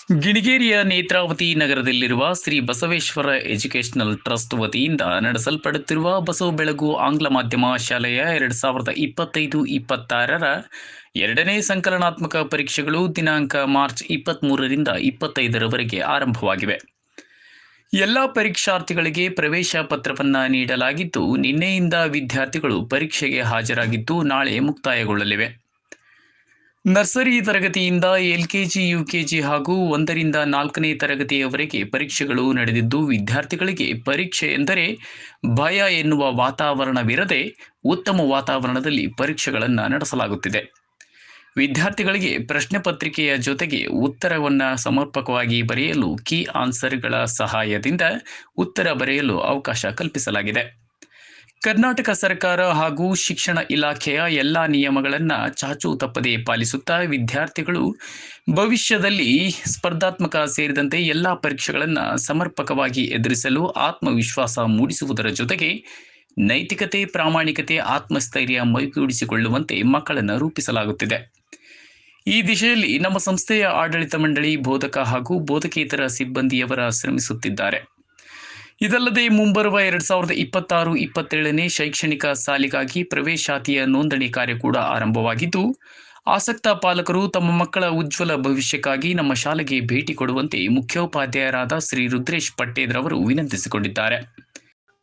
ಗಿಣಿಗೇರಿಯ ನೇತ್ರಾವತಿ ನಗರದಲ್ಲಿರುವ Shri Basaveshwara educational trust ವತಿಯಿಂದ ನಡೆಸಲ್ಪಡುತ್ತಿರುವ ಬಸವ ಬೆಳಗು ಆಂಗ್ಲ ಮಾಧ್ಯಮ ಶಾಲೆಯ 2025-26ರ ಎರಡನೇ ಸಂಕಲನಾತ್ಮಕ ಪರೀಕ್ಷೆಗಳು ದಿನಾಂಕ ಮಾರ್ಚ್ 23ರಿಂದ 25ರವರೆಗೆ ಆರಂಭವಾಗಿವೆ. ಎಲ್ಲ ಪರೀಕ್ಷಾರ್ಥಿಗಳಿಗೆ ಪ್ರವೇಶ ಪತ್ರವನ್ನು ನೀಡಲಾಗಿದ್ದು, ನಿನ್ನೆಯಿಂದ ವಿದ್ಯಾರ್ಥಿಗಳು ಪರೀಕ್ಷೆಗೆ ಹಾಜರಾಗಿದ್ದು ನಾಳೆ ಮುಕ್ತಾಯಗೊಳ್ಳಲಿವೆ. ನರ್ಸರಿ ತರಗತಿಯಿಂದ ಎಲ್ಕೆಜಿ, ಯುಕೆಜಿ ಹಾಗೂ 1ರಿಂದ 4ನೇ ತರಗತಿಯವರೆಗೆ ಪರೀಕ್ಷೆಗಳು ನಡೆದಿದ್ದು, ವಿದ್ಯಾರ್ಥಿಗಳಿಗೆ ಪರೀಕ್ಷೆ ಎಂದರೆ ಭಯ ಎನ್ನುವ ವಾತಾವರಣವಿರದೆ ಉತ್ತಮ ವಾತಾವರಣದಲ್ಲಿ ಪರೀಕ್ಷೆಗಳನ್ನು ನಡೆಸಲಾಗುತ್ತಿದೆ. ವಿದ್ಯಾರ್ಥಿಗಳಿಗೆ ಪ್ರಶ್ನೆ ಪತ್ರಿಕೆಯ ಜೊತೆಗೆ ಉತ್ತರವನ್ನು ಸಮರ್ಪಕವಾಗಿ ಬರೆಯಲು ಕೀ ಆನ್ಸರ್ಗಳ ಸಹಾಯದಿಂದ ಉತ್ತರ ಬರೆಯಲು ಅವಕಾಶ ಕಲ್ಪಿಸಲಾಗಿದೆ. ಕರ್ನಾಟಕ ಸರ್ಕಾರ ಹಾಗೂ ಶಿಕ್ಷಣ ಇಲಾಖೆಯ ಎಲ್ಲ ನಿಯಮಗಳನ್ನು ಚಾಚೂ ತಪ್ಪದೆ ಪಾಲಿಸುತ್ತಾ ವಿದ್ಯಾರ್ಥಿಗಳು ಭವಿಷ್ಯದಲ್ಲಿ ಸ್ಪರ್ಧಾತ್ಮಕ ಸೇರಿದಂತೆ ಎಲ್ಲ ಪರೀಕ್ಷೆಗಳನ್ನು ಸಮರ್ಪಕವಾಗಿ ಎದುರಿಸಲು ಆತ್ಮವಿಶ್ವಾಸ ಮೂಡಿಸುವುದರ ಜೊತೆಗೆ ನೈತಿಕತೆ, ಪ್ರಾಮಾಣಿಕತೆ, ಆತ್ಮಸ್ಥೈರ್ಯ ಮೈಗೂಡಿಸಿಕೊಳ್ಳುವಂತೆ ಮಕ್ಕಳನ್ನು ರೂಪಿಸಲಾಗುತ್ತಿದೆ. ಈ ದಿಶೆಯಲ್ಲಿ ನಮ್ಮ ಸಂಸ್ಥೆಯ ಆಡಳಿತ ಮಂಡಳಿ, ಬೋಧಕ ಹಾಗೂ ಬೋಧಕೇತರ ಸಿಬ್ಬಂದಿಯವರ ಶ್ರಮಿಸುತ್ತಿದ್ದಾರೆ. ಇದಲ್ಲದೆ ಮುಂಬರುವ 2026-27ನೇ ಶೈಕ್ಷಣಿಕ ಸಾಲಿಗಾಗಿ ಪ್ರವೇಶಾತಿಯ ನೋಂದಣಿ ಕಾರ್ಯ ಕೂಡ ಆರಂಭವಾಗಿದ್ದು, ಆಸಕ್ತ ಪಾಲಕರು ತಮ್ಮ ಮಕ್ಕಳ ಉಜ್ವಲ ಭವಿಷ್ಯಕ್ಕಾಗಿ ನಮ್ಮ ಶಾಲೆಗೆ ಭೇಟಿ ಕೊಡುವಂತೆ ಮುಖ್ಯೋಪಾಧ್ಯಾಯರಾದ ಶ್ರೀ ರುದ್ರೇಶ್ ಪಟ್ಟೇದ್ರವರು ವಿನಂತಿಸಿಕೊಂಡಿದ್ದಾರೆ.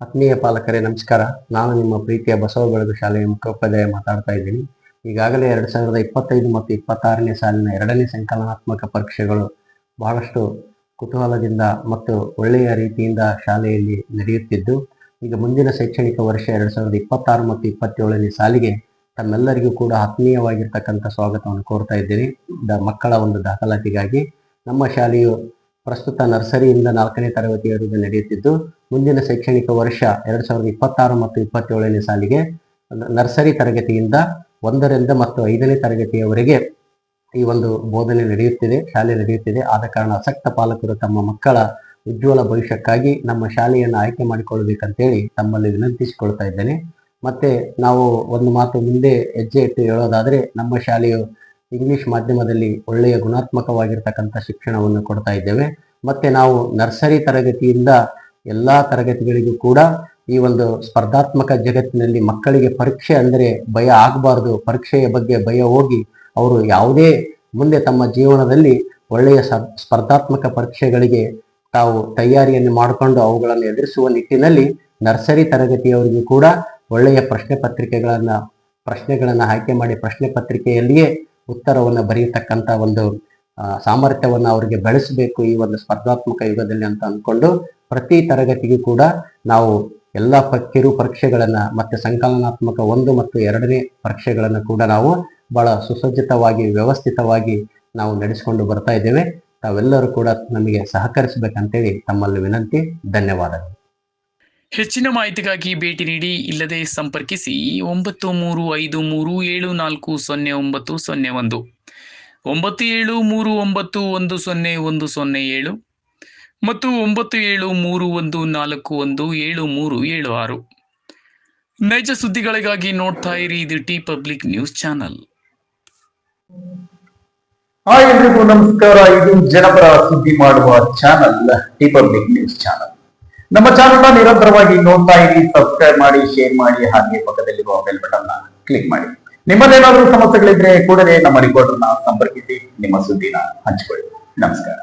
ಆತ್ಮೀಯ ಪಾಲಕರೇ ನಮಸ್ಕಾರ. ನಾನು ನಿಮ್ಮ ಪ್ರೀತಿಯ ಬಸವ ಬೆಳಗು ಶಾಲೆಯ ಮುಖ್ಯೋಪಾಧ್ಯಾಯ ಮಾತಾಡ್ತಾ ಇದ್ದೀನಿ. ಈಗಾಗಲೇ 2025 ಮತ್ತು 26ನೇ ಸಾಲಿನ ಎರಡನೇ ಸಂಕಲನಾತ್ಮಕ ಪರೀಕ್ಷೆಗಳು ಬಹಳಷ್ಟು ಕುತೂಹಲದಿಂದ ಮತ್ತು ಒಳ್ಳೆಯ ರೀತಿಯಿಂದ ಶಾಲೆಯಲ್ಲಿ ನಡೆಯುತ್ತಿದ್ದು, ಈಗ ಮುಂದಿನ ಶೈಕ್ಷಣಿಕ ವರ್ಷ 2026 ಮತ್ತು 27ನೇ ಸಾಲಿಗೆ ತಮ್ಮೆಲ್ಲರಿಗೂ ಕೂಡ ಆತ್ಮೀಯವಾಗಿರ್ತಕ್ಕಂಥ ಸ್ವಾಗತವನ್ನು ಕೋರ್ತಾ ಇದ್ದೀನಿ. ಮಕ್ಕಳ ಒಂದು ದಾಖಲಾತಿಗಾಗಿ ನಮ್ಮ ಶಾಲೆಯು ಪ್ರಸ್ತುತ ನರ್ಸರಿಯಿಂದ 4ನೇ ತರಗತಿಯವರೆಗೆ ನಡೆಯುತ್ತಿದ್ದು, ಮುಂದಿನ ಶೈಕ್ಷಣಿಕ ವರ್ಷ 2026 ಮತ್ತು 27ನೇ ಸಾಲಿಗೆ ನರ್ಸರಿ ತರಗತಿಯಿಂದ 1ರಿಂದ ಮತ್ತು 5ನೇ ತರಗತಿಯವರೆಗೆ ಈ ಒಂದು ಬೋಧನೆ ನಡೆಯುತ್ತಿದೆ, ಶಾಲೆ ನಡೆಯುತ್ತಿದೆ. ಆದ ಕಾರಣ ಆಸಕ್ತ ಪಾಲಕರು ತಮ್ಮ ಮಕ್ಕಳ ಉಜ್ವಲ ಭವಿಷ್ಯಕ್ಕಾಗಿ ನಮ್ಮ ಶಾಲೆಯನ್ನು ಆಯ್ಕೆ ಮಾಡಿಕೊಳ್ಳಬೇಕಂತೇಳಿ ತಮ್ಮಲ್ಲಿ ವಿನಂತಿಸಿಕೊಳ್ತಾ ಇದ್ದೇನೆ. ಮತ್ತೆ ನಾವು ಒಂದು ಮಾತು ಮುಂದೆ ಹೆಜ್ಜೆ ಇಟ್ಟು ಹೇಳೋದಾದರೆ, ನಮ್ಮ ಶಾಲೆಯು ಇಂಗ್ಲಿಷ್ ಮಾಧ್ಯಮದಲ್ಲಿ ಒಳ್ಳೆಯ ಗುಣಾತ್ಮಕವಾಗಿರ್ತಕ್ಕಂಥ ಶಿಕ್ಷಣವನ್ನು ಕೊಡ್ತಾ ಇದ್ದೇವೆ. ಮತ್ತೆ ನಾವು ನರ್ಸರಿ ತರಗತಿಯಿಂದ ಎಲ್ಲ ತರಗತಿಗಳಿಗೂ ಕೂಡ ಈ ಒಂದು ಸ್ಪರ್ಧಾತ್ಮಕ ಜಗತ್ತಿನಲ್ಲಿ ಮಕ್ಕಳಿಗೆ ಪರೀಕ್ಷೆ ಅಂದರೆ ಭಯ ಆಗಬಾರ್ದು, ಪರೀಕ್ಷೆಯ ಬಗ್ಗೆ ಭಯ ಹೋಗಿ ಅವರು ಯಾವುದೇ ಮುಂದೆ ತಮ್ಮ ಜೀವನದಲ್ಲಿ ಒಳ್ಳೆಯ ಸ್ಪರ್ಧಾತ್ಮಕ ಪರೀಕ್ಷೆಗಳಿಗೆ ತಾವು ತಯಾರಿಯನ್ನು ಮಾಡಿಕೊಂಡು ಅವುಗಳನ್ನು ಎದುರಿಸುವ ನಿಟ್ಟಿನಲ್ಲಿ ನರ್ಸರಿ ತರಗತಿಯವರಿಗೂ ಕೂಡ ಒಳ್ಳೆಯ ಪ್ರಶ್ನೆಗಳನ್ನು ಆಯ್ಕೆ ಮಾಡಿ ಪ್ರಶ್ನೆ ಪತ್ರಿಕೆಯಲ್ಲಿಯೇ ಉತ್ತರವನ್ನು ಬರೆಯತಕ್ಕಂಥ ಒಂದು ಸಾಮರ್ಥ್ಯವನ್ನು ಅವರಿಗೆ ಬೆಳೆಸಬೇಕು ಈ ಒಂದು ಸ್ಪರ್ಧಾತ್ಮಕ ಯುಗದಲ್ಲಿ ಅಂತ ಅಂದ್ಕೊಂಡು ಪ್ರತಿ ತರಗತಿಗೂ ಕೂಡ ನಾವು ಎಲ್ಲ ಕಿರು ಪರೀಕ್ಷೆಗಳನ್ನು ಮತ್ತು ಸಂಕಲನಾತ್ಮಕ 1 ಮತ್ತು 2ನೇ ಪರೀಕ್ಷೆಗಳನ್ನು ಕೂಡ ನಾವು ಬಹಳ ಸುಸಜ್ಜಿತವಾಗಿ ವ್ಯವಸ್ಥಿತವಾಗಿ ನಾವು ನಡೆಸಿಕೊಂಡು ಬರ್ತಾ ಇದ್ದೇವೆ. ತಾವೆಲ್ಲರೂ ಕೂಡ ನಮಗೆ ಸಹಕರಿಸಬೇಕಂತೇಳಿ ತಮ್ಮಲ್ಲಿ ವಿನಂತಿ. ಧನ್ಯವಾದಗಳು. ಹೆಚ್ಚಿನ ಮಾಹಿತಿಗಾಗಿ ಭೇಟಿ ನೀಡಿ, ಇಲ್ಲದೆ ಸಂಪರ್ಕಿಸಿ 9353740901 9739101007 ಮತ್ತು 9731417376. ನೈಜ ಸುದ್ದಿಗಳಿಗಾಗಿ ನೋಡ್ತಾ ಇರಿ ಇದು T public news channel. Hi ಎಲ್ರಿಗೂ ನಮಸ್ಕಾರ. ಇದು ಜನಪರ ಸುದ್ದಿ ಮಾಡುವ channel T public news channel. ನಮ್ಮ ಚಾನಲ್ ನಿರಂತರವಾಗಿ ನೋಡ್ತಾ ಇರಿ, ಸಬ್ಸ್ಕ್ರೈಬ್ ಮಾಡಿ, ಶೇರ್ ಮಾಡಿ, ಹಾಗೆ ಪಕ್ಕದಲ್ಲಿರುವ ಬೆಲ್ ಬಟನ್ ಕ್ಲಿಕ್ ಮಾಡಿ. ನಿಮ್ಮದೇನಾದ್ರೂ ಸಮಸ್ಯೆಗಳಿದ್ರೆ ಕೂಡಲೇ ನಮ್ಮ ರಿಪೋರ್ಟರ್ನ ಸಂಪರ್ಕಿಸಿ ನಿಮ್ಮ ಸುದ್ದಿನ ಹಂಚಿಕೊಳ್ಳಿ. ನಮಸ್ಕಾರ.